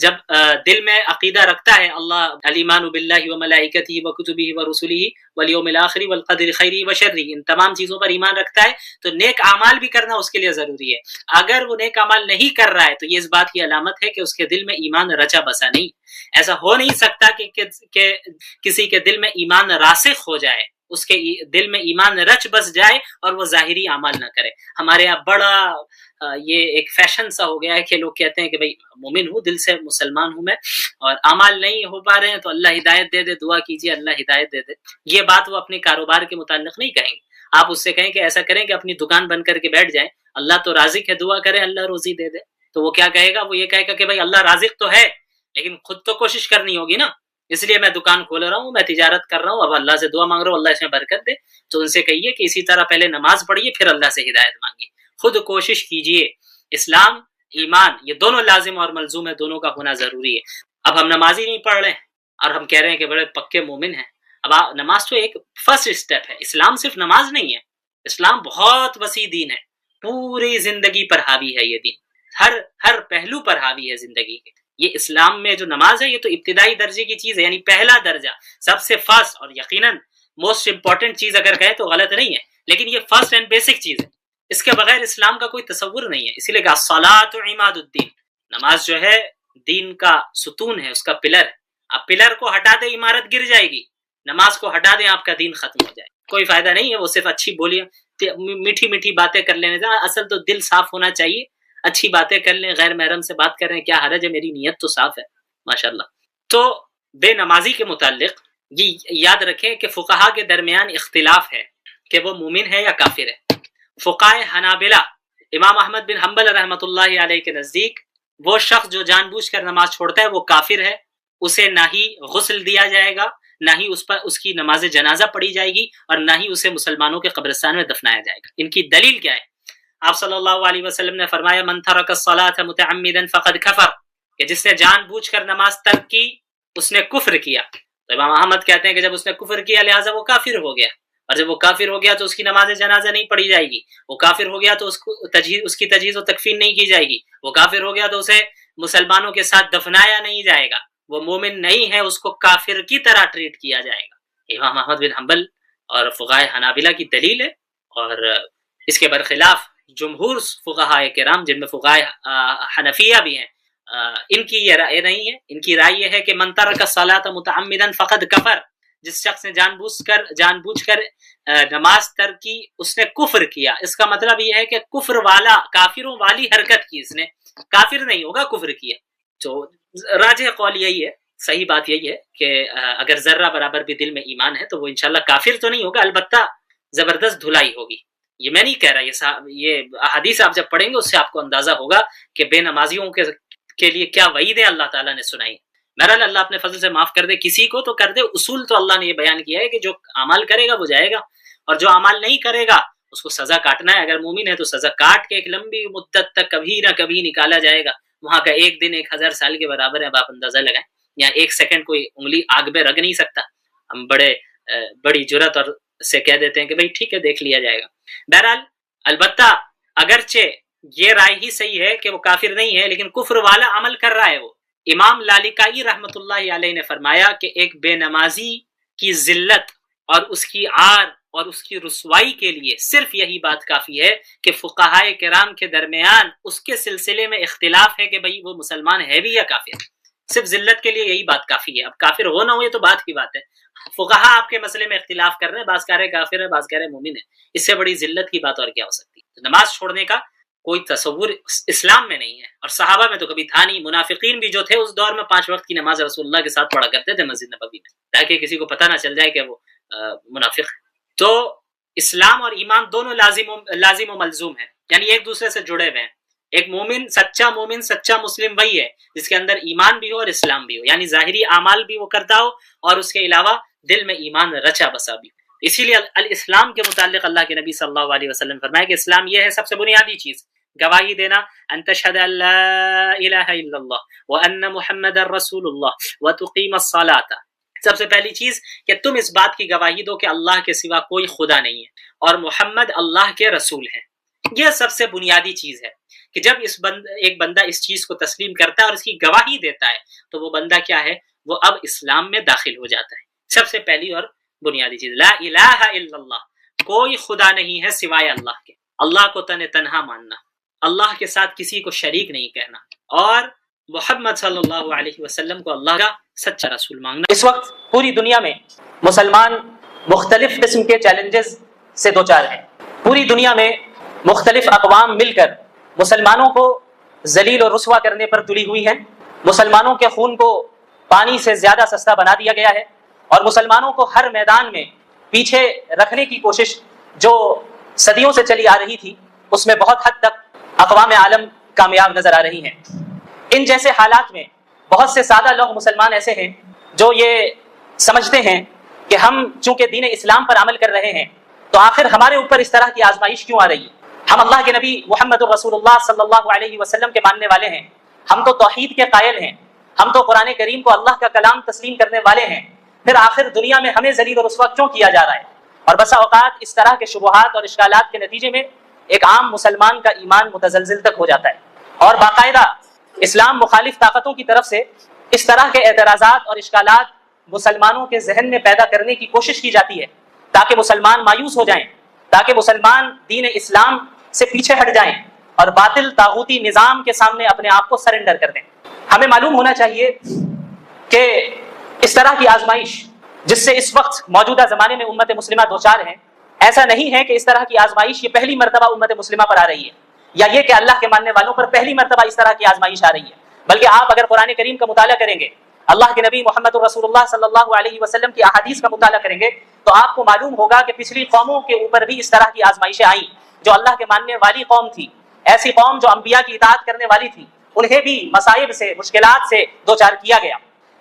جب دل میں عقیدہ رکھتا ہے اللہ الایمان باللہ وملائکتہ وکتبہ ورسلہ والیوم الآخر والقدر خیرہ وشرہ، ان تمام چیزوں پر ایمان رکھتا ہے تو نیک اعمال بھی کرنا اس کے لیے ضروری ہے۔ اگر وہ نیک اعمال نہیں کر رہا ہے تو یہ اس بات کی علامت ہے کہ اس کے دل میں ایمان رچا بسا نہیں۔ ایسا ہو نہیں سکتا کہ کسی کے دل میں ایمان راسخ ہو جائے، اس کے دل میں ایمان رچ بس جائے اور وہ ظاہری اعمال نہ کرے۔ ہمارے یہاں بڑا یہ ایک فیشن سا ہو گیا ہے کہ لوگ کہتے ہیں کہ بھئی مومن ہوں، دل سے مسلمان ہوں میں، اور اعمال نہیں ہو پا رہے ہیں تو اللہ ہدایت دے دے، دعا کیجیے اللہ ہدایت دے دے۔ یہ بات وہ اپنے کاروبار کے متعلق نہیں کہیں گے۔ آپ اس سے کہیں کہ ایسا کریں کہ اپنی دکان بند کر کے بیٹھ جائیں، اللہ تو رازق ہے، دعا کریں اللہ روزی دے دے، تو وہ کیا کہے گا؟ وہ یہ کہے گا کہ بھئی اللہ رازق تو ہے لیکن خود تو کوشش کرنی ہوگی نا، اس لیے میں دکان کھول رہا ہوں، میں تجارت کر رہا ہوں، اب اللہ سے دعا مانگ رہا ہوں اللہ اس میں برکت دے۔ تو ان سے کہیے کہ اسی طرح پہلے نماز پڑھیے پھر اللہ سے ہدایت مانگیے، خود کوشش کیجیے۔ اسلام ایمان یہ دونوں لازم اور ملزوم ہے، دونوں کا ہونا ضروری ہے۔ اب ہم نماز ہی نہیں پڑھ رہے ہیں اور ہم کہہ رہے ہیں کہ بڑے پکے مومن ہیں۔ اب نماز تو ایک فرسٹ اسٹیپ ہے، اسلام صرف نماز نہیں ہے، اسلام بہت وسیع دین ہے، پوری زندگی پر حاوی ہے یہ دین، ہر پہلو پر حاوی ہے زندگی کے۔ یہ اسلام میں جو نماز ہے یہ تو ابتدائی درجے کی چیز ہے، یعنی پہلا درجہ، سب سے فرسٹ اور یقیناً موسٹ امپورٹنٹ چیز اگر کہیں تو غلط نہیں ہے، لیکن یہ فرسٹ اینڈ بیسک چیز ہے، اس کے بغیر اسلام کا کوئی تصور نہیں ہے۔ اسی لیے کہا الصلاۃ عماد الدین، نماز جو ہے دین کا ستون ہے، اس کا پلر ہے۔ آپ پلر کو ہٹا دیں عمارت گر جائے گی، نماز کو ہٹا دیں آپ کا دین ختم ہو جائے، کوئی فائدہ نہیں ہے وہ صرف اچھی بولیاں میٹھی میٹھی باتیں کر لینے سے، اصل تو دل صاف ہونا چاہیے، اچھی باتیں کر لیں، غیر محرم سے بات کر رہے ہیں کیا حرج ہے، میری نیت تو صاف ہے ماشاءاللہ۔ تو بے نمازی کے متعلق یہ یاد رکھیں کہ فقہا کے درمیان اختلاف ہے کہ وہ مومن ہے یا کافر ہے۔ فقہائے حنابلہ امام احمد بن حنبل رحمۃ اللہ علیہ کے نزدیک وہ شخص جو جان بوجھ کر نماز چھوڑتا ہے وہ کافر ہے، اسے نہ ہی غسل دیا جائے گا، نہ ہی اس پر اس کی نماز جنازہ پڑھی جائے گی، اور نہ ہی اسے مسلمانوں کے قبرستان میں دفنایا جائے گا۔ ان کی دلیل کیا ہے؟ آپ صلی اللہ علیہ وسلم نے فرمایا من ترک الصلاۃ متعمدا فقد کفر، کہ جس نے جان بوجھ کر نماز ترک کی اس نے کفر کیا۔ تو امام احمد کہتے ہیں کہ جب اس نے کفر کیا لہٰذا وہ کافر ہو گیا، اور جب وہ کافر ہو گیا تو اس کی نماز جنازہ نہیں پڑھی جائے گی، وہ کافر ہو گیا تو اس کی تجہیز و تکفین نہیں کی جائے گی، وہ کافر ہو گیا تو اسے مسلمانوں کے ساتھ دفنایا نہیں جائے گا، وہ مومن نہیں ہے، اس کو کافر کی طرح ٹریٹ کیا جائے گا۔ امام احمد بن حنبل اور فقہائے حنابلہ کی دلیل ہے، اور اس کے برخلاف جمہور فقہائے کرام جن میں فقہائے حنفیہ بھی ہیں، ان کی یہ رائے نہیں ہے، ان کی رائے یہ ہے کہ من ترک الصلاۃ متعمدا فقد کفر، جس شخص نے جان بوجھ کر نماز ترک کی اس نے کفر کیا۔ اس کا مطلب یہ ہے کہ کفر والا، کافروں والی حرکت کی، اس نے کافر نہیں ہوگا، کفر کیا۔ تو راجح قول یہی ہے، صحیح بات یہی ہے کہ اگر ذرہ برابر بھی دل میں ایمان ہے تو وہ انشاءاللہ کافر تو نہیں ہوگا، البتہ زبردست دھلائی ہوگی۔ یہ میں نہیں کہہ رہا، یہ احادیث آپ جب پڑھیں گے اس سے آپ کو اندازہ ہوگا کہ بے نمازیوں کے لیے کیا وعید ہے اللہ تعالیٰ نے سنائی۔ بہرحال اللہ اپنے فضل سے معاف کر دے، کسی کو تو کر دے، اصول تو اللہ نے یہ بیان کیا ہے کہ جو اعمال کرے گا وہ جائے گا، اور جو اعمال نہیں کرے گا اس کو سزا کاٹنا ہے۔ اگر مومن ہے تو سزا کاٹ کے ایک لمبی مدت تک کبھی نہ کبھی نکالا جائے گا، وہاں کا ایک دن 1000 سال کے برابر ہے، اب آپ اندازہ لگائیں، یا ایک سیکنڈ کوئی انگلی آگ میں رکھ نہیں سکتا۔ ہم بڑی جرات اور سے کہہ دیتے ہیں کہ بھئی ٹھیک ہے دیکھ لیا جائے گا۔ بہرحال البتہ اگرچہ یہ رائے ہی صحیح ہے کہ وہ کافر نہیں ہے لیکن کفر والا عمل کر رہا ہے، وہ امام لالکائی رحمۃ اللہ علیہ نے فرمایا کہ ایک بے نمازی کی ذلت اور اس کی عار اور اس کی رسوائی کے لیے صرف یہی بات کافی ہے کہ فقہائے کرام کے درمیان اس کے سلسلے میں اختلاف ہے کہ بھئی وہ مسلمان ہے بھی یا کافر، صرف ذلت کے لیے یہی بات کافی ہے۔ اب کافر ہو نہ ہو یہ تو بات کی بات ہے، فقہا آپ کے مسئلے میں اختلاف کر رہے ہیں، بعض کہہ رہے کافر ہے، بعض کہہ رہے مومن ہے، اس سے بڑی ذلت کی بات اور کیا ہو سکتی ہے؟ تو نماز چھوڑنے کا کوئی تصور اسلام میں نہیں ہے، اور صحابہ میں تو کبھی تھا نہیں۔ منافقین بھی جو تھے اس دور میں 5 وقت کی نماز رسول اللہ کے ساتھ پڑھا کرتے تھے مسجد نبوی میں، تاکہ کسی کو پتہ نہ چل جائے کہ وہ منافق ہے۔ تو اسلام اور ایمان دونوں لازم و ملزوم ہیں، یعنی ایک دوسرے سے جڑے ہوئے ہیں۔ ایک مومن، سچا مسلم وہی ہے جس کے اندر ایمان بھی ہو اور اسلام بھی ہو، یعنی ظاہری اعمال بھی وہ کرتا ہو اور اس کے علاوہ دل میں ایمان رچا بسا بھی ہو۔ اسی لیے الاسلام کے متعلق اللہ کے نبی صلی اللہ علیہ وسلم فرمایا کہ اسلام یہ ہے سب سے بنیادی چیز، گواہی دینا، ان تشہد ان لا الہ الا اللہ وان محمد رسول اللہ وتقیم الصلاۃ، سب سے پہلی چیز کہ تم اس بات کی گواہی دو کہ اللہ کے سوا کوئی خدا نہیں ہے اور محمد اللہ کے رسول ہیں۔ یہ سب سے بنیادی چیز ہے کہ جب ایک بندہ اس چیز کو تسلیم کرتا ہے اور اس کی گواہی دیتا ہے تو وہ بندہ کیا ہے، وہ اب اسلام میں داخل ہو جاتا ہے۔ سب سے پہلی اور بنیادی چیز لا الہ الا اللہ، کوئی خدا نہیں ہے سوائے اللہ کے، اللہ کو تنہا ماننا، اللہ کے ساتھ کسی کو شریک نہیں کہنا، اور محمد صلی اللہ علیہ وسلم کو اللہ کا سچا رسول مانگنا۔ اس وقت پوری دنیا میں مسلمان مختلف قسم کے چیلنجز سے دوچار ہیں۔ پوری دنیا میں مختلف اقوام مل کر مسلمانوں کو ذلیل اور رسوا کرنے پر تلی ہوئی ہیں۔ مسلمانوں کے خون کو پانی سے زیادہ سستا بنا دیا گیا ہے، اور مسلمانوں کو ہر میدان میں پیچھے رکھنے کی کوشش جو صدیوں سے چلی آ رہی تھی، اس میں بہت حد تک اقوام عالم کامیاب نظر آ رہی ہیں۔ ان جیسے حالات میں بہت سے سادہ لوگ مسلمان ایسے ہیں جو یہ سمجھتے ہیں کہ ہم چونکہ دین اسلام پر عمل کر رہے ہیں تو آخر ہمارے اوپر اس طرح کی آزمائش کیوں آ رہی ہے؟ ہم اللہ کے نبی محمد الرسول اللہ صلی اللہ علیہ وسلم کے ماننے والے ہیں، ہم تو توحید کے قائل ہیں، ہم تو قرآن کریم کو اللہ کا کلام تسلیم کرنے والے ہیں، پھر آخر دنیا میں ہمیں ذلیل و رسوا کیوں کیا جا رہا ہے؟ اور بسا اوقات اس طرح کے شبہات اور اشکالات کے نتیجے میں ایک عام مسلمان کا ایمان متزلزل تک ہو جاتا ہے، اور باقاعدہ اسلام مخالف طاقتوں کی طرف سے اس طرح کے اعتراضات اور اشکالات مسلمانوں کے ذہن میں پیدا کرنے کی کوشش کی جاتی ہے تاکہ مسلمان مایوس ہو جائیں، تاکہ مسلمان دین اسلام سے پیچھے ہٹ جائیں اور باطل طاغوتی نظام کے سامنے اپنے آپ کو سرنڈر کر دیں۔ ہمیں معلوم ہونا چاہیے کہ اس طرح کی آزمائش جس سے اس وقت موجودہ زمانے میں امت مسلمہ دوچار ہیں، ایسا نہیں ہے کہ اس طرح کی آزمائش یہ پہلی مرتبہ امت مسلمہ پر آ رہی ہے، یا یہ کہ اللہ کے ماننے والوں پر پہلی مرتبہ اس طرح کی آزمائش آ رہی ہے، بلکہ آپ اگر قرآن کریم کا مطالعہ کریں گے، اللہ کے نبی محمد رسول اللہ صلی اللہ علیہ وسلم کی احادیث کا مطالعہ کریں گے، تو آپ کو معلوم ہوگا کہ پچھلی قوموں کے اوپر بھی اس طرح کی آزمائشیں آئیں جو اللہ کے ماننے والی قوم تھی، ایسی قوم جو انبیاء کی اطاعت کرنے والی تھی، انہیں بھی مصائب سے، مشکلات سے دوچار کیا گیا،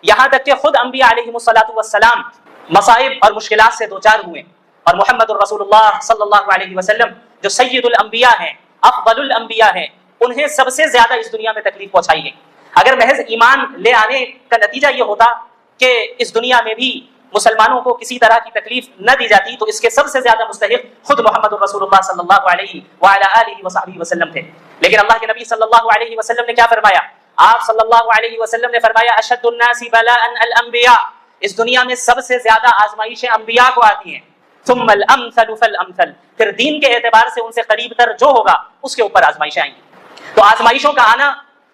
یہاں تک کہ خود انبیاء علیہ السلام مصائب اور مشکلات سے دوچار ہوئے، اور محمد الرسول اللہ صلی اللہ علیہ وسلم جو سید الانبیاء ہیں، افضل الانبیاء ہیں، انہیں سب سے زیادہ اس دنیا میں تکلیف پہنچائی گئی۔ اگر محض ایمان لے آنے کا نتیجہ یہ ہوتا کہ اس دنیا میں بھی مسلمانوں کو کسی طرح کی تکلیف نہ دی جاتی تو اس کے سب سے زیادہ مستحق خود محمد الرسول اللہ صلی اللہ علیہ وعلی آلہ وصحبہ وسلم تھے، لیکن اللہ کے نبی صلی اللہ علیہ وسلم نے کیا فرمایا؟ آپ صلی اللہ علیہ وسلم نے فرمایا اشد الناس بلاء الانبیاء، اس دنیا میں سب سے زیادہ آزمائشیں انبیاء کو آتی ہیں، ثم الامثل فالامثل، پھر دین کے اعتبار سے ان سے قریب تر جو ہوگا اس کے اوپر آزمائشیں آئیں گی۔ تو آزمائشوں کا آنا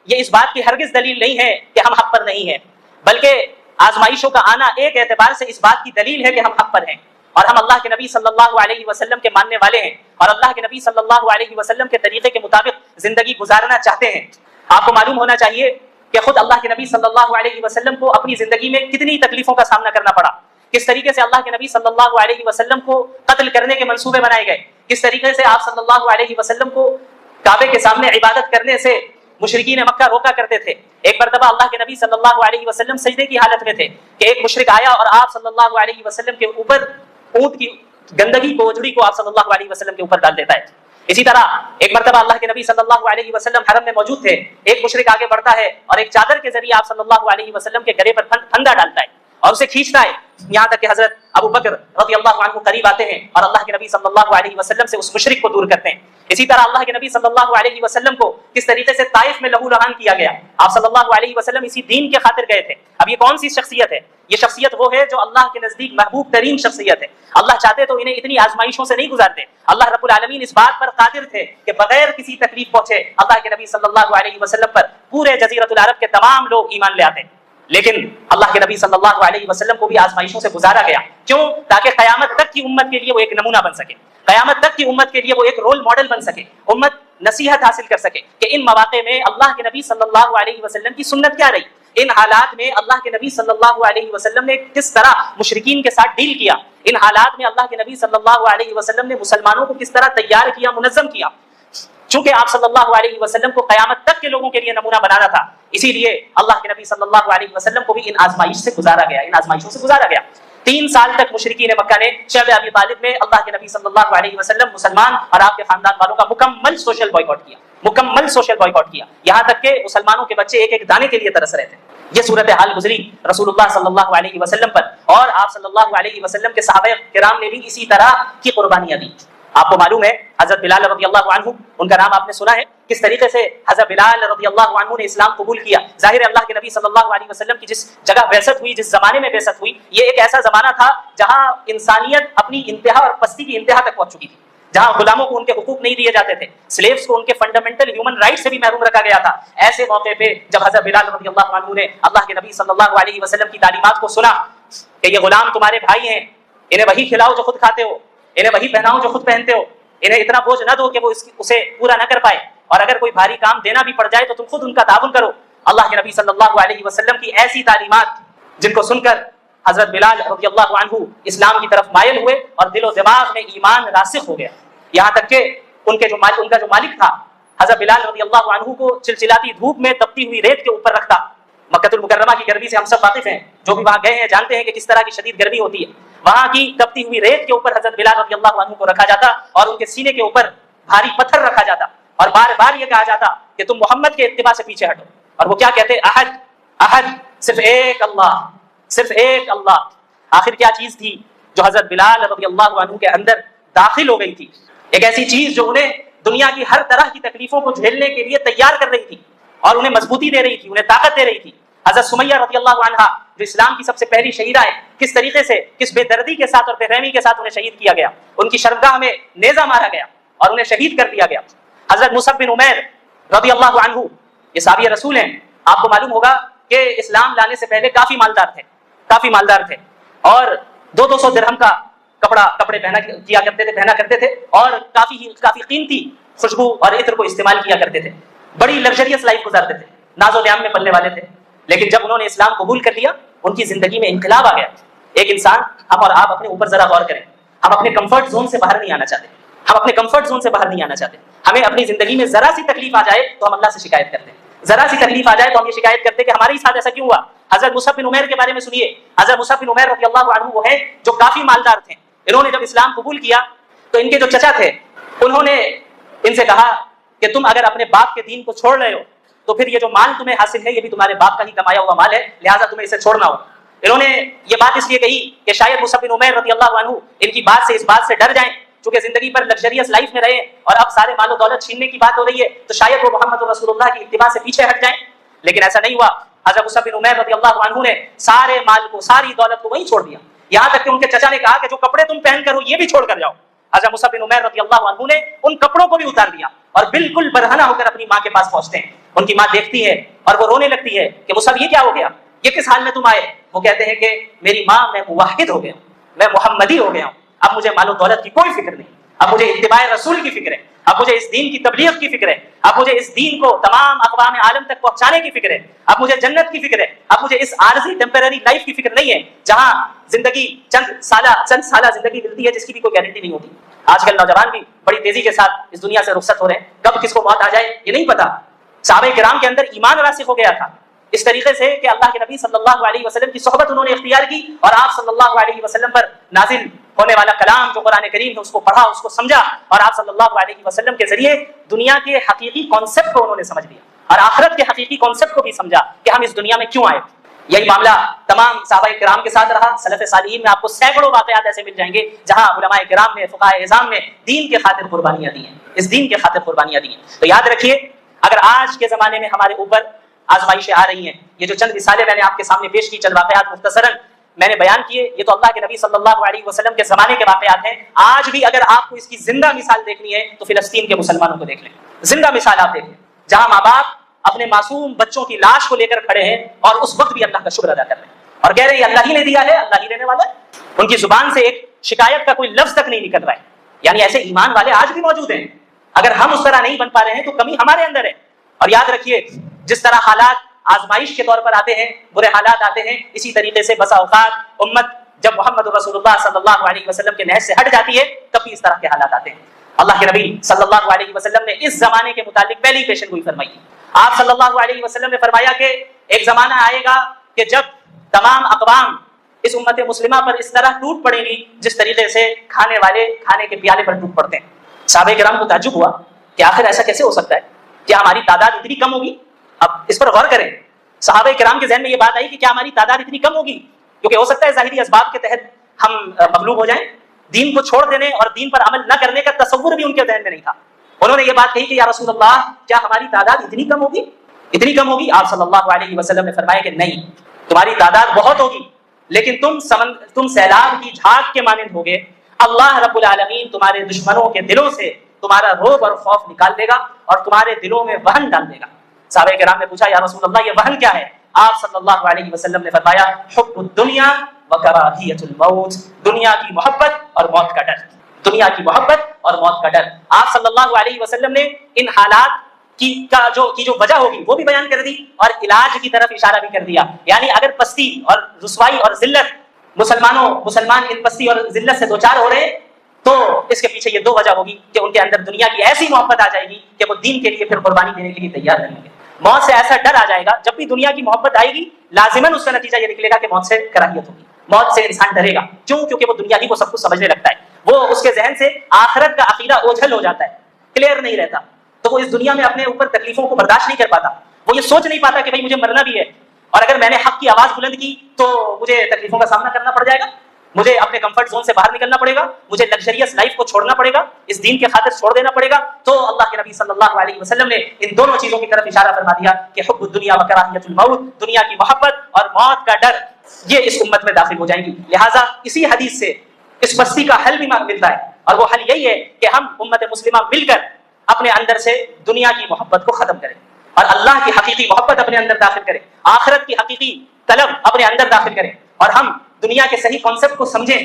یہ اس بات کی ہرگز دلیل نہیں ہے کہ ہم حق پر نہیں ہیں، بلکہ آزمائشوں کا آنا ایک اعتبار سے اس بات کی دلیل ہے کہ ہم حق پر ہیں، اور ہم اللہ کے نبی صلی اللہ علیہ وسلم کے ماننے والے ہیں، اور اللہ کے نبی صلی اللہ علیہ وسلم کے طریقے کے مطابق زندگی گزارنا چاہتے ہیں۔ آپ کو معلوم ہونا چاہیے کہ خود اللہ کے نبی صلی اللہ علیہ وسلم کو اپنی زندگی میں کتنی تکلیفوں کا سامنا کرنا پڑا، کس طریقے سے اللہ کے نبی صلی اللہ علیہ وسلم کو قتل کرنے کے منصوبے بنائے گئے، کس طریقے سے آپ صلی اللہ علیہ وسلم کو کعبے کے سامنے عبادت کرنے سے مشرکین مکہ روکا کرتے تھے۔ ایک مرتبہ اللہ کے نبی صلی اللہ علیہ وسلم سجدے کی حالت میں تھے کہ ایک مشرک آیا اور آپ صلی اللہ علیہ وسلم کے اوپر اونٹ کی گندگی کو، اوجڑی کو آپ صلی اللہ علیہ وسلم کے اوپر ڈال دیتا ہے۔ اسی طرح ایک مرتبہ اللہ کے نبی صلی اللہ علیہ وسلم حرم میں موجود تھے، ایک مشرک آگے بڑھتا ہے اور ایک چادر کے ذریعے آپ صلی اللہ علیہ وسلم کے گلے پر پھندا ڈالتا ہے اور اسے کھینچتا ہے، یہاں تک کہ حضرت ابو بکر رضی اللہ عنہ قریب آتے ہیں اور اللہ کے نبی صلی اللہ علیہ وسلم سے اس مشرک کو دور کرتے ہیں۔ اسی طرح اللہ کے نبی صلی اللہ علیہ وسلم کو کس طریقے سے طائف میں لہو لہان کیا گیا، آپ صلی اللہ علیہ وسلم اسی دین کے خاطر گئے تھے۔ اب یہ کون سی شخصیت ہے؟ یہ شخصیت وہ ہے جو اللہ کے نزدیک محبوب ترین شخصیت ہے۔ اللہ چاہتے تو انہیں اتنی آزمائشوں سے نہیں گزارتے، اللہ رب العالمین اس بات پر قادر تھے کہ بغیر کسی تکلیف پہنچے اللہ کے نبی صلی اللہ علیہ وسلم پر پورے جزیرۃ العرب کے تمام لوگ ایمان لے آتے، لیکن اللہ کے نبی صلی اللہ علیہ وسلم کو بھی آزمائشوں سے گزارا گیا۔ کیوں؟ تاکہ قیامت تک کی امت کے لیے وہ ایک نمونہ بن سکے، قیامت تک کی امت کے لیے وہ ایک رول ماڈل بن سکے، امت نصیحت حاصل کر سکے کہ ان مواقع میں اللہ کے نبی صلی اللہ علیہ وسلم کی سنت کیا رہی، ان حالات میں اللہ کے نبی صلی اللہ علیہ وسلم نے کس طرح مشرکین کے ساتھ ڈیل کیا، ان حالات میں اللہ کے نبی صلی اللہ علیہ وسلم نے مسلمانوں کو کس طرح تیار کیا، منظم کیا۔ چونکہ آپ صلی اللہ علیہ وسلم کو قیامت تک کے لوگوں کے لیے نمونہ بنانا تھا، اسی لیے اللہ کے نبی صلی اللہ علیہ وسلم کو بھی ان آزمائش سے گزارا گیا، ان آزمائشوں سے گزارا گیا۔ 3 سال تک مشرکین مکہ نے شعب ابی طالب میں اللہ کے نبی صلی اللہ علیہ وسلم، مسلمان اور آپ کے خاندان والوں کا مکمل سوشل بائیکاٹ کیا، مکمل سوشل بائیکاٹ کیا، یہاں تک کہ مسلمانوں کے بچے ایک ایک دانے کے لیے ترس رہے تھے۔ یہ صورتحال گزری رسول اللہ صلی اللہ علیہ وسلم پر، اور آپ صلی اللہ علیہ وسلم کے صحابہ کرام نے بھی اسی طرح کی قربانیاں دی۔ آپ کو معلوم ہے حضرت بلال رضی اللہ عنہ، ان کا نام آپ نے سنا ہے، کس طریقے سے حضرت بلال رضی اللہ عنہ نے اسلام قبول کیا۔ ظاہر ہے اللہ کے نبی صلی اللہ علیہ وسلم کی جس جگہ بعثت ہوئی، جس زمانے میں بعثت ہوئی، یہ ایک ایسا زمانہ تھا جہاں انسانیت اپنی انتہا اور پستی کی انتہا تک پہنچ چکی تھی، جہاں غلاموں کو ان کے حقوق نہیں دیے جاتے تھے، سلیوز کو ان کے فنڈامنٹل ہیومن رائٹ سے بھی محروم رکھا گیا تھا۔ ایسے موقع پہ جب حضرت بلال رضی اللہ عنہ نے اللہ کے نبی صلی اللہ علیہ وسلم کی تعلیمات کو سنا کہ یہ غلام تمہارے بھائی ہیں، انہیں وہی کھلاؤ جو خود کھاتے ہو، انہیں وہی پہناؤ جو خود پہنتے ہو، انہیں اتنا بوجھ نہ دو کہ وہ اسے پورا نہ کر پائے، اور اگر کوئی بھاری کام دینا بھی پڑ جائے تو تم خود ان کا تعاون کرو۔ اللہ کے نبی صلی اللہ علیہ وسلم کی ایسی تعلیمات جن کو سن کر حضرت بلال رضی اللہ عنہ اسلام کی طرف مائل ہوئے اور دل و دماغ میں ایمان راسخ ہو گیا، یہاں تک کہ ان کا جو مالک تھا حضرت بلال رضی اللہ عنہ کو چلچلاتی دھوپ میں تپتی ہوئی ریت کے اوپر رکھتا۔ مکہ المکرمہ کی گرمی سے ہم سب واقف ہیں، جو بھی وہاں گئے ہیں جانتے ہیں کہ کس طرح کی شدید گرمی ہوتی ہے۔ وہاں کی تپتی ہوئی ریت کے اوپر حضرت بلال رضی اللہ عنہ کو رکھا جاتا اور ان کے سینے کے اوپر بھاری پتھر رکھا جاتا اور بار بار یہ کہا جاتا کہ تم محمد کے اتباع سے پیچھے ہٹو، اور وہ کیا کہتے؟ احد احد، صرف ایک اللہ، صرف ایک اللہ۔ آخر کیا چیز تھی جو حضرت بلال رضی اللہ عنہ کے اندر داخل ہو گئی تھی؟ ایک ایسی چیز جو انہیں دنیا کی ہر طرح کی تکلیفوں کو جھیلنے کے لیے تیار کر رہی تھی اور انہیں مضبوطی دے رہی تھی، انہیں طاقت دے رہی تھی۔ حضرت سمیہ رضی اللہ عنہا جو اسلام کی سب سے پہلی شہیدہ ہے، کس طریقے سے، کس بے دردی کے ساتھ اور بے رحمی کے ساتھ انہیں شہید کیا گیا، ان کی شرمگاہ میں نیزہ مارا گیا اور انہیں شہید کر دیا گیا۔ حضرت مصعب بن عمیر رضی اللہ عنہ، یہ صحابی رسول ہیں، آپ کو معلوم ہوگا کہ اسلام لانے سے پہلے کافی مالدار تھے اور 200 درہم کا کپڑے پہنا کرتے تھے اور کافی قیمتی خوشبو اور عطر کو استعمال کیا کرتے تھے، بڑی لگژریس لائف گزارتے تھے، ناز و نعم میں پلنے والے تھے۔ لیکن جب انہوں نے اسلام قبول کر لیا، ان کی زندگی میں انقلاب آ گیا۔ ایک انسان، ہم اور آپ اپنے اوپر ذرا غور کریں، ہم اپنے کمفرٹ زون سے باہر نہیں آنا چاہتے، ہمیں اپنی زندگی میں ذرا سی تکلیف آ جائے تو ہم اللہ سے شکایت کرتے ہیں، ذرا سی تکلیف آ جائے تو ہم یہ شکایت کرتے ہیں کہ ہمارے ساتھ ایسا کیوں ہوا۔ حضرت مصعب بن عمیر کے بارے میں سنیے، حضرت مصعب بن عمیر رضی اللہ عنہ وہ ہیں جو کافی مالدار تھے۔ انہوں نے جب اسلام قبول کیا تو ان کے جو چچا تھے انہوں نے ان سے کہا کہ تم اگر اپنے باپ کے دین کو چھوڑ رہے ہو تو پھر یہ جو مال تمہیں حاصل ہے یہ بھی تمہارے باپ کا ہی کمایا ہوا مال ہے، لہٰذا تمہیں اسے چھوڑنا ہو۔ انہوں نے یہ بات اس لیے کہی کہ شاید مصعب بن عمیر رضی اللہ عنہ ان کی بات سے اس بات سے ڈر جائیں، چونکہ زندگی پر لگژریس لائف میں رہے اور اب سارے مال و دولت چھیننے کی بات ہو رہی ہے تو شاید وہ محمد رسول اللہ کی اتباع سے پیچھے ہٹ جائیں۔ لیکن ایسا نہیں ہوا۔ حضرت مصعب بن عمیر رضی اللہ عنہ نے سارے مال کو، ساری دولت کو وہیں چھوڑ دیا، یہاں تک کہ ان کے چچا نے کہا کہ جو کپڑے تم پہن کر ہو یہ بھی چھوڑ کر جاؤ۔ حضرت مصعب بن عمیر رضی اللہ عنہ نے ان کپڑوں کو بھی اتار دیا اور بالکل برہنہ ہو کر اپنی ماں کے پاس پہنچتے ہیں۔ ان کی ماں دیکھتی ہے اور وہ رونے لگتی ہے کہ مصعب یہ کیا ہو گیا، یہ کس حال میں تم آئے؟ وہ کہتے ہیں کہ میری ماں، میں موحد ہو گیا ہوں، میں محمدی ہو گیا ہوں، اب مجھے مال و دولت کی کوئی فکر نہیں، اب مجھے اتباع رسول کی فکر ہے، اب مجھے اس دین کی تبلیغ کی فکر ہے، اب مجھے اس دین کو تمام اقوام عالم تک پہنچانے کی فکر ہے، اب مجھے جنت کی فکر ہے، اب مجھے اس عارضی ٹیمپرری لائف کی فکر نہیں ہے جہاں زندگی چند سالہ زندگی ملتی ہے جس کی بھی کوئی گارنٹی نہیں ہوتی۔ آج کل نوجوان بھی بڑی تیزی کے ساتھ اس دنیا سے رخصت ہو رہے ہیں، کب کس کو موت آ جائے یہ نہیں پتا۔ صحابہ کرام کے اندر ایمان راسخ ہو گیا تھا اس طریقے سے کہ اللہ کے نبی صلی اللہ علیہ وسلم کی صحبت انہوں نے اختیار کی اور آپ صلی اللہ علیہ وسلم پر نازل ہونے والا کلام جو قرآن کریم ہے اس کو پڑھا، اس کو سمجھا اور آپ صلی اللہ علیہ وسلم کے ذریعے دنیا کے حقیقی کانسیپٹ کو انہوں نے سمجھ لیا اور آخرت کے حقیقی کانسیپٹ کو بھی سمجھا کہ ہم اس دنیا میں کیوں آئے۔ یہی معاملہ تمام صحابہ کرام کے ساتھ رہا۔ سلف صالحین میں آپ کو سینکڑوں واقعات ایسے مل جائیں گے جہاں علماء کرام نے، فقہاء اعظام نے دین کے خاطر قربانیاں دی ہیں، اس دین کے خاطر قربانیاں دی ہیں۔ تو یاد رکھیے، اگر آج کے زمانے میں ہمارے اوپر آزمائشیں آ رہی ہیں، یہ جو چند مثالیں میں نے آپ کے سامنے پیش کی، چند واقعات مختصراً میں نے بیان کیے، یہ تو اللہ کے نبی صلی اللہ علیہ وسلم کے زمانے کے واقعات ہیں۔ آج بھی اگر آپ کو اس کی زندہ مثال دیکھنی ہے تو فلسطین کے مسلمانوں کو دیکھ لیں، زندہ مثال آپ دیکھ لیں، جہاں ماں باپ اپنے معصوم بچوں کی لاش کو لے کر کھڑے ہیں اور اس وقت بھی اللہ کا شکر ادا کر رہے ہیں اور کہہ رہے ہیں اللہ ہی نے دیا ہے، اللہ ہی دینے والا ہے۔ ان کی زبان سے ایک شکایت کا کوئی لفظ تک نہیں نکل رہا ہے۔ یعنی ایسے ایمان والے آج بھی موجود ہیں۔ اگر ہم اس طرح نہیں بن پا رہے ہیں تو کمی ہمارے اندر ہے۔ اور یاد رکھیے، جس طرح حالات آزمائش کے طور پر آتے ہیں، برے حالات آتے ہیں، اسی طریقے سے بسا اوقات امت جب محمد رسول اللہ صلی اللہ علیہ وسلم کے نہج سے ہٹ جاتی ہے تب بھی اس طرح کے حالات آتے ہیں۔ اللہ کے نبی صلی اللہ علیہ وسلم نے اس زمانے کے متعلق پہلی پیشن گوئی فرمائی تھی۔ آپ صلی اللہ علیہ وسلم نے فرمایا کہ ایک زمانہ آئے گا کہ جب تمام اقوام اس امت مسلمہ پر اس طرح ٹوٹ پڑیں گی جس طریقے سے کھانے والے کھانے کے پیالے پر ٹوٹ پڑتے ہیں۔ صحابہ کرام کو تعجب ہوا کہ آخر ایسا کیسے ہو سکتا ہے، کیا ہماری تعداد اتنی کم ہوگی؟ اب اس پر غور کریں، صحابہ کرام کے ذہن میں یہ بات آئی کہ کیا ہماری تعداد اتنی کم ہوگی، کیونکہ ہو سکتا ہے ظاہری اسباب کے تحت ہم مغلوب ہو جائیں، دین کو چھوڑ دینے اور دین پر عمل نہ کرنے کا تصور بھی ان کے ذہن میں نہیں تھا. انہوں نے یہ بات کہی کہ یا رسول اللہ کیا ہماری تعداد اتنی کم ہوگی؟ اتنی کم ہوگی؟ آپ صلی اللہ علیہ وسلم نے فرمایا کہ نہیں، تمہاری تعداد بہت ہوگی لیکن تم سیلاب کی جھاگ کے مانند ہوگے. اللہ رب العالمین تمہارے دشمنوں کے دلوں سے تمہارا رعب اور خوف نکال دے گا اور تمہارے دلوں میں وہن ڈال دے گا. صحابہ کرام نے پوچھا یا رسول اللہ یہ وہن کیا ہے؟ آپ صلی اللہ علیہ وسلم نے فرمایا حب الدنیا وکراہیت الموت، دنیا کی محبت اور موت کا ڈر. دنیا کی محبت اور موت کا ڈر. آپ صلی اللہ علیہ وسلم نے ان حالات کی جو وجہ ہوگی وہ بھی بیان کر دی اور علاج کی طرف اشارہ بھی کر دیا. یعنی اگر پستی اور رسوائی اور ذلت مسلمان ان پستی اور ذلت سے دوچار ہو رہے ہیں تو اس کے پیچھے یہ دو وجہ ہوگی کہ ان کے اندر دنیا کی ایسی محبت آ جائے گی کہ وہ دین کے لیے پھر قربانی دینے کے لیے تیار رہیں گے. موت سے ایسا ڈر آ جائے گا، جب بھی دنیا کی محبت آئے گی لازماً اس کا نتیجہ یہ نکلے گا کہ موت سے کراہیت ہوگی. موت سے انسان ڈرے گا. کیوں؟ کیونکہ وہ دنیا ہی کو سب کچھ سمجھنے لگتا ہے. وہ اس کے ذہن سے آخرت کا عقیدہ اوجھل ہو جاتا ہے، کلیئر نہیں رہتا. تو وہ اس دنیا میں اپنے اوپر تکلیفوں کو برداشت نہیں کر پاتا. وہ یہ سوچ نہیں پاتا کہ بھائی مجھے مرنا بھی ہے اور اگر میں نے حق کی آواز بلند کی تو مجھے تکلیفوں کا سامنا کرنا پڑ جائے گا، مجھے اپنے کمفرٹ زون سے باہر نکلنا پڑے گا، مجھے لگژریس لائف کو چھوڑنا پڑے گا، اس دین کے خاطر چھوڑ دینا پڑے گا. تو اللہ کے نبی صلی اللہ علیہ وسلم نے ان دونوں چیزوں کی طرف اشارہ فرما دیا کہ حب الدنیا و کراہیت الموت، دنیا کی محبت اور موت کا ڈر، یہ اس امت میں داخل ہو جائیں گی. لہٰذا اسی حدیث سے اس بستی کا حل بھی ملتا ہے اور وہ حل یہی ہے کہ ہم امت مسلمہ مل کر اپنے اندر سے دنیا کی محبت کو ختم کریں اور اللہ کی حقیقی محبت اپنے اندر داخل کریں، آخرت کی حقیقی طلب اپنے اندر داخل کریں اور ہم دنیا کے صحیح کانسیپٹ کو سمجھیں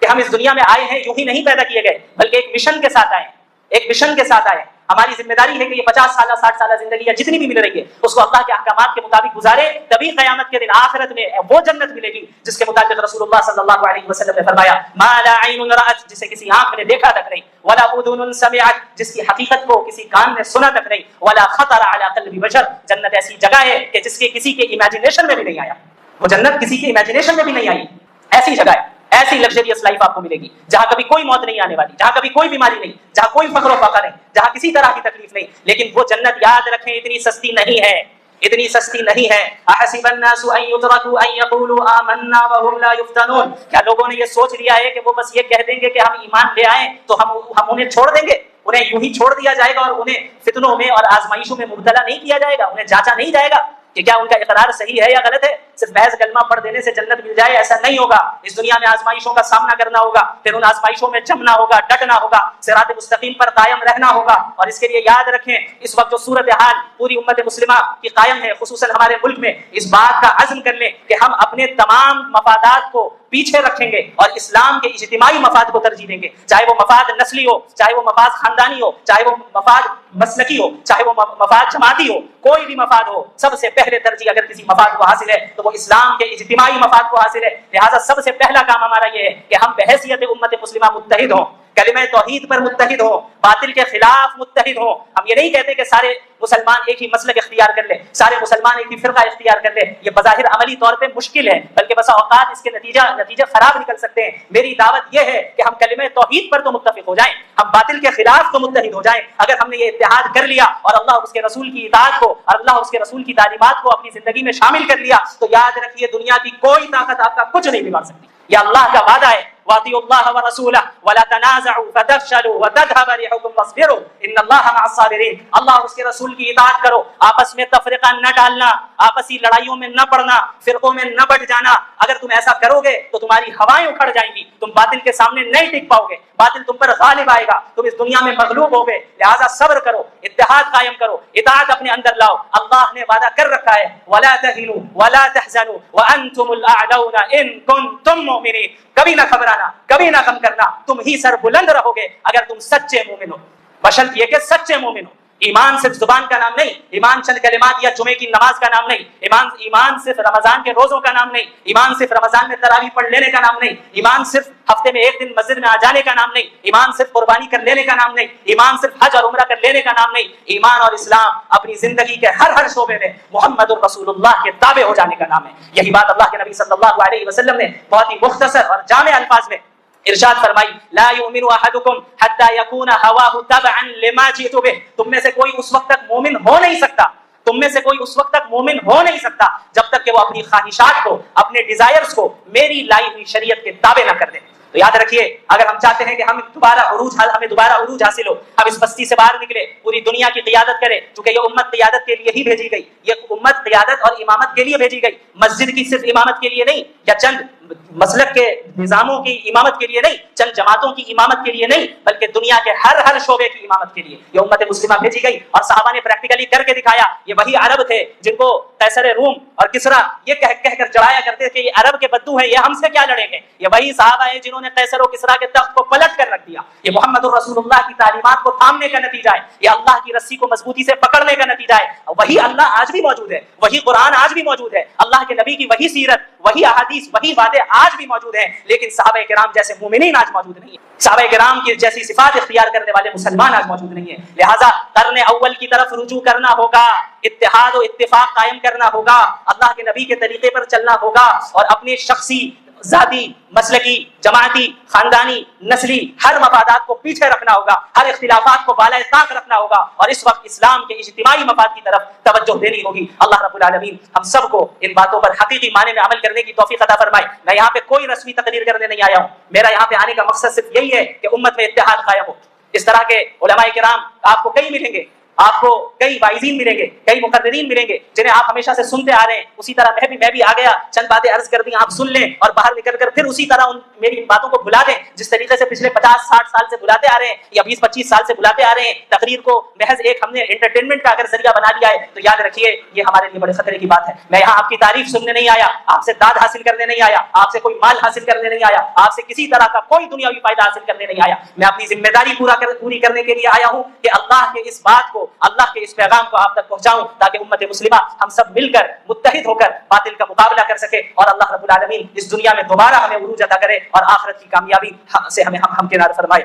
کہ ہم اس دنیا میں آئے ہیں یوں ہی نہیں پیدا کیے گئے بلکہ ایک مشن کے ساتھ آئے، ایک مشن کے ساتھ آئے. ہماری ذمہ داری ہے کہ یہ 50 سالہ 60 سالہ زندگی یا جتنی بھی مل رہی ہے اس کو اللہ کے احکامات کے مطابق گزارے، تبھی قیامت کے دن آخرت میں وہ جنت ملے گی جس کے مطابق رسول اللہ صلی اللہ علیہ وسلم نے فرمایا ما لا عین رأت، جسے کسی آنکھ نے دیکھا تک نہیں، ولا اذن سمعت، جس کی حقیقت کو کسی کان نے سنا تک نہیں، ولا خطر علی قلب بشر. جنت ایسی جگہ ہے کہ جس کے کسی کے امیجنیشن میں بھی نہیں آیا، وہ جنت کسی کے امیجنیشن میں بھی نہیں آئی. ایسی جگہ ہے، ایسی لگژریس لائف آپ کو ملے گی جہاں کبھی کوئی موت نہیں آنے والی، جہاں کبھی کوئی بیماری نہیں، جہاں کوئی فقر و فاقہ نہیں، جہاں کسی طرح کی تکلیف نہیں. لیکن وہ جنت یاد رکھیں اتنی سستی نہیں ہے، اتنی سستی نہیں ہے. احسب الناس ان يتركوا ان يقولوا آمنا وهم لا يفتنون، کیا لوگوں نے یہ سوچ لیا ہے کہ وہ بس یہ کہہ دیں گے کہ ہم ایمان لے آئیں تو ہم انہیں چھوڑ دیں گے، انہیں یوں ہی چھوڑ دیا جائے گا اور انہیں فتنوں میں اور آزمائشوں میں مبتلا نہیں کیا جائے گا، انہیں جانچا نہیں جائے گا کہ کیا ان کا اقرار صحیح ہے یا غلط ہے. صرف محض کلمہ پڑھ دینے سے جنت مل جائے ایسا نہیں ہوگا. اس دنیا میں آزمائشوں کا سامنا کرنا ہوگا، پھر ان آزمائشوں میں جمنا ہوگا، ڈٹنا ہوگا، صراط مستقیم پر قائم رہنا ہوگا. اور اس کے لیے یاد رکھیں اس وقت جو صورتحال پوری امت مسلمہ کی قائم ہے، خصوصاً ہمارے ملک میں، اس بات کا عزم کر لیں کہ ہم اپنے تمام مفادات کو پیچھے رکھیں گے اور اسلام کے اجتماعی مفاد کو ترجیح دیں گے، چاہے وہ مفاد نسلی ہو، چاہے وہ مفاد خاندانی ہو، چاہے وہ مفاد مسلکی ہو، چاہے وہ مفاد جماعتی ہو، کوئی بھی مفاد ہو. سب سے پہلے ترجیح اگر کسی مفاد کو حاصل ہے تو وہ اسلام کے اجتماعی مفاد کو حاصل ہے. لہٰذا سب سے پہلا کام ہمارا یہ ہے کہ ہم بحیثیت امت مسلمہ متحد ہوں، کلمہ توحید پر متحد ہوں، باطل کے خلاف متحد ہوں. ہم یہ نہیں کہتے کہ سارے مسلمان ایک ہی مسلک اختیار کر لیں، سارے مسلمان ایک ہی فرقہ اختیار کر لیں، یہ بظاہر عملی طور پہ مشکل ہے، بلکہ بسا اوقات اس کے نتیجے خراب نکل سکتے ہیں. میری دعوت یہ ہے کہ ہم کلمہ توحید پر تو متفق ہو جائیں، ہم باطل کے خلاف تو متحد ہو جائیں. اگر ہم نے یہ اتحاد کر لیا اور اللہ اور اس کے رسول کی اطاعت کو اور اللہ اور اس کے رسول کی تعلیمات کو اپنی زندگی میں شامل کر لیا تو یاد رکھیے دنیا کی کوئی طاقت آپ کا کچھ نہیں بگاڑ سکتی. یہ اللہ کا وعدہ ہے، وَأَطِيعُوا اللَّهَ وَرَسُولَهُ وَلَا تَنَازَعُوا فَتَفْشَلُوا وَتَذْهَبَ رِيحُكُمْ وَاصْبِرُوا إِنَّ اللَّهَ مَعَ الصَّابِرِينَ. اللہ اور اس کے رسول کی اطاعت کرو، آپس میں تفرقہ نہ ڈالنا، آپسی لڑائیوں میں نہ پڑنا، فرقوں میں نہ بٹ جانا. اگر تم ایسا کرو گے تو تمہاری ہوائیں اکھڑ جائیں گی، تم باطل کے سامنے نہیں ٹک پاؤ گے، باطل تم پر غالب آئے گا، تم اس دنیا میں مغلوب ہوگے. لہذا صبر کرو، اتحاد قائم کرو، اطاعت اپنے اندر لاؤ. اللہ نے وعدہ کر رکھا ہے وَلَا تَهِنُوا وَلَا تَحْزَنُوا وَأَنْتُمُ الْأَعْلَوْنَ إِن كُنتُم مُؤْمِنِينَ. کبھی نہ گھبرانا، کبھی نہ غم کرنا، تم ہی سر بلند رہو گے اگر تم سچے مومن ہو. بشرط یہ کہ سچے مومن ہو. ایمان صرف زبان کا نام نہیں، ایمان چند کلمات یا جمعے کی نماز کا نام نہیں، ایمان صرف رمضان کے روزوں کا نام نہیں، ایمان صرف رمضان میں تراویح پڑھ لینے کا نام نہیں، ایمان صرف ہفتے میں ایک دن مسجد میں آ جانے کا نام نہیں، ایمان صرف قربانی کر لینے کا نام نہیں، ایمان صرف حج اور عمرہ کر لینے کا نام نہیں. ایمان اور اسلام اپنی زندگی کے ہر شعبے میں محمد الرسول اللہ کے تابع ہو جانے کا نام ہے. یہی بات اللہ کے نبی صلی اللہ علیہ وسلم نے بہت ہی مختصر اور جامع الفاظ میں ارشاد فرمائی لا یؤمن احدکم حتی یکون ہواہ تبعا لما جئت بہ. تم میں سے کوئی اس وقت تک مومن ہو نہیں سکتا، تم میں سے کوئی اس وقت تک مومن ہو نہیں سکتا جب تک کہ وہ اپنی خواہشات کو، اپنے ڈیزائرز کو میری لائی ہوئی شریعت کے تابع نہ کر دے. تو یاد رکھیے اگر ہم چاہتے ہیں کہ ہمیں دوبارہ عروج حاصل ہو, ہم اس بستی سے باہر نکلے, پوری دنیا کی قیادت کرے, چونکہ یہ امت قیادت کے لیے ہی بھیجی گئی, یہ امت قیادت اور امامت کے لیے بھیجی گئی, مسجد کی صرف امامت کے لیے نہیں, یا چند مسلک کے نظاموں کی امامت کے لیے نہیں, چند جماعتوں کی امامت کے لیے نہیں, بلکہ دنیا کے ہر شعبے کی امامت کے لیے یہ امت مسلمہ بھیجی گئی. اور صحابہ نے پریکٹیکلی کر کے دکھایا. یہ وہی عرب تھے جن کو قیصر روم اور کسرا یہ کہہ کر چڑھایا کرتے تھے یہ عرب کے بدو ہیں, یہ ہم سے کیا لڑیں گے. یہ وہی صحابہ ہیں جنہوں نے قیصر و کسرا کے تخت کو پلٹ کر رکھ دیا. یہ محمد الرسول اللہ کی تعلیمات کو تھامنے کا نتیجہ ہے, یہ اللہ کی رسی کو مضبوطی سے پکڑنے کا نتیجہ ہے. وہی اللہ آج بھی موجود ہے, وہی قرآن آج بھی موجود ہے, اللہ کے نبی کی وہی سیرت, وہی احادیث, وہی وعدے آج بھی موجود ہیں. لیکن صحابہ کرام جیسے مومنین آج موجود نہیں ہیں, صحابہ کرام کی جیسی صفات اختیار کرنے والے مسلمان آج موجود نہیں ہیں. لہذا قرن اول کی طرف رجوع کرنا ہوگا, اتحاد و اتفاق قائم کرنا ہوگا, اللہ کے نبی کے طریقے پر چلنا ہوگا, اور اپنی شخصی, ذاتی, مسلکی, جماعتی, خاندانی, نسلی ہر مفادات کو پیچھے رکھنا ہوگا, ہر اختلافات کو بالائے طاق رکھنا ہوگا, اور اس وقت اسلام کے اجتماعی مفاد کی طرف توجہ دینی ہوگی. اللہ رب العالمین ہم سب کو ان باتوں پر حقیقی معنی میں عمل کرنے کی توفیق عطا فرمائے. میں یہاں پہ کوئی رسمی تقریر کرنے نہیں آیا ہوں, میرا یہاں پہ آنے کا مقصد صرف یہی ہے کہ امت میں اتحاد قائم ہو. اس طرح کے علماء کرام آپ کو کئی ملیں گے, آپ کو کئی واعظین ملیں گے, کئی مقررین ملیں گے جنہیں آپ ہمیشہ سے سنتے آ رہے ہیں. اسی طرح میں بھی آ گیا, چند باتیں عرض کر دی, آپ سن لیں اور باہر نکل کر پھر اسی طرح میری باتوں کو بھلا دیں جس طریقے سے پچھلے 50-60 سال سے بلاتے آ رہے ہیں, یا 20-25 سال سے بلاتے آ رہے ہیں. تقریر کو محض ایک ہم نے انٹرٹینمنٹ کا اگر ذریعہ بنا لیا ہے تو یاد رکھیے یہ ہمارے لیے بڑے خطرے کی بات ہے. میں یہاں آپ کی تعریف سننے نہیں آیا, آپ سے داد حاصل کرنے نہیں آیا, آپ سے کوئی مال حاصل کرنے نہیں آیا, آپ سے کسی طرح کا کوئی دنیاوی فائدہ حاصل کرنے نہیں آیا. میں اپنی ذمہ داری پوری کرنے کے لیے آیا ہوں کہ اللہ کے اس بات کو, اللہ کے اس پیغام کو آپ تک پہنچاؤں, تاکہ امت مسلمہ ہم سب مل کر متحد ہو کر باطل کا مقابلہ کر سکے, اور اللہ رب العالمین اس دنیا میں دوبارہ ہمیں عروج عطا کرے اور آخرت کی کامیابی سے ہمیں ہمکنار فرمائے.